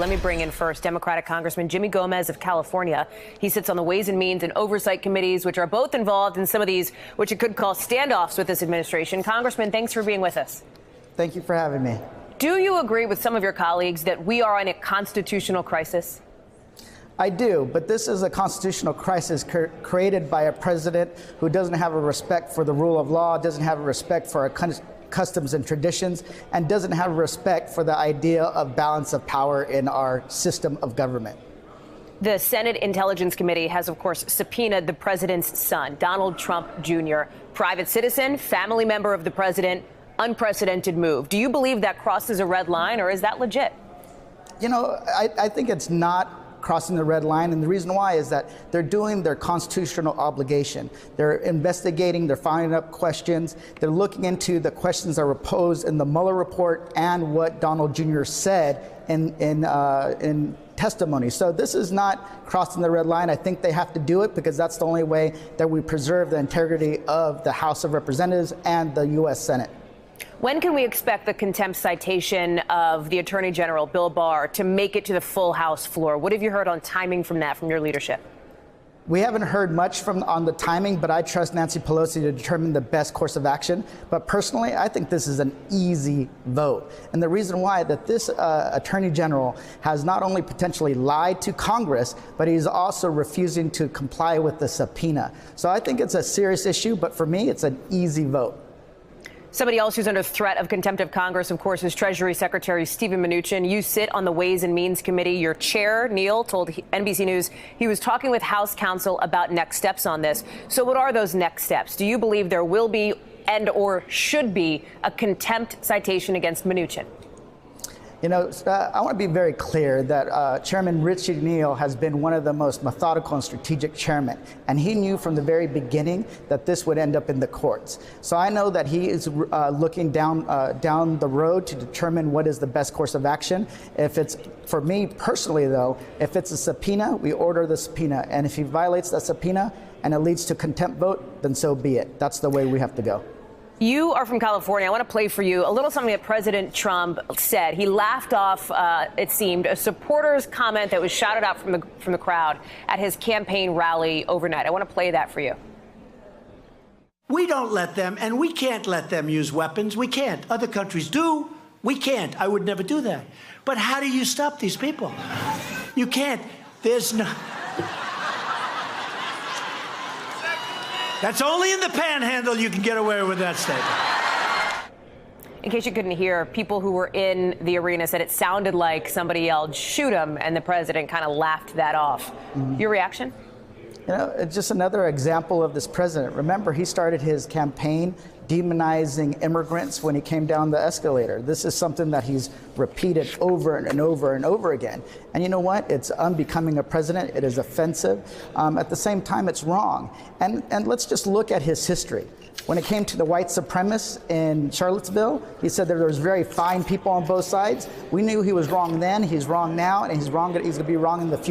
Let me bring in first Democratic Congressman Jimmy Gomez of California. He sits on the Ways and Means and Oversight Committees, which are both involved in some of these, which you could call standoffs with this administration. Congressman, thanks for being with us. Thank you for having me. Do you agree with some of your colleagues that we are in a constitutional crisis? I do, but this is a constitutional crisis created by a president who doesn't have a respect for the rule of law, doesn't have a respect for our customs and traditions, and doesn't have respect for the idea of balance of power in our system of government. The Senate Intelligence Committee has, of course, subpoenaed the president's son, Donald Trump Jr., private citizen, family member of the president, unprecedented move. Do you believe that crosses a red line, or is that legit? You know, I think it's not crossing the red line, and the reason why is that they're doing their constitutional obligation. They're investigating, they're finding up questions, they're looking into the questions that were posed in the Mueller report and what Donald Jr. said in testimony. So this is not crossing the red line. I think they have to do it because that's the only way that we preserve the integrity of the House of Representatives and the U.S. Senate. When can we expect the contempt citation of the Attorney General, Bill Barr, to make it to the full House floor? What have you heard on timing from that, from your leadership? We haven't heard much on the timing, but I trust Nancy Pelosi to determine the best course of action. But personally, I think this is an easy vote. And the reason why that this Attorney General has not only potentially lied to Congress, but he's also refusing to comply with the subpoena. So I think it's a serious issue, but for me, it's an easy vote. Somebody else who's under threat of contempt of Congress, of course, is Treasury Secretary Steven Mnuchin. You sit on the Ways and Means Committee. Your chair, Neil, told NBC News he was talking with House counsel about next steps on this. So what are those next steps? Do you believe there will be and or should be a contempt citation against Mnuchin? You know, I want to be very clear that Chairman Richie Neal has been one of the most methodical and strategic chairmen, and he knew from the very beginning that this would end up in the courts. So I know that he is looking down the road to determine what is the best course of action. If it's, for me personally though, if it's a subpoena, we order the subpoena, and if he violates that subpoena and it leads to contempt vote, then so be it. That's the way we have to go. You are from California. I want to play for you a little something that President Trump said. He laughed off, it seemed, a supporter's comment that was shouted out from the crowd at his campaign rally overnight. I want to play that for you. We don't let them, and we can't let them use weapons. We can't. Other countries do. We can't. I would never do that. But how do you stop these people? You can't. There's no... That's only in the panhandle you can get away with that statement. In case you couldn't hear, people who were in the arena said it sounded like somebody yelled, "Shoot him," and the president kind of laughed that off. Your reaction? You know, it's just another example of this president. Remember, he started his campaign demonizing immigrants when he came down the escalator. This is something that he's repeated over and over and over again. And you know what? It's unbecoming a president. It is offensive. At the same time, it's wrong. And let's just look at his history. When it came to the white supremacists in Charlottesville, he said that there was very fine people on both sides. We knew he was wrong then, he's wrong now, and he's going to be wrong in the future.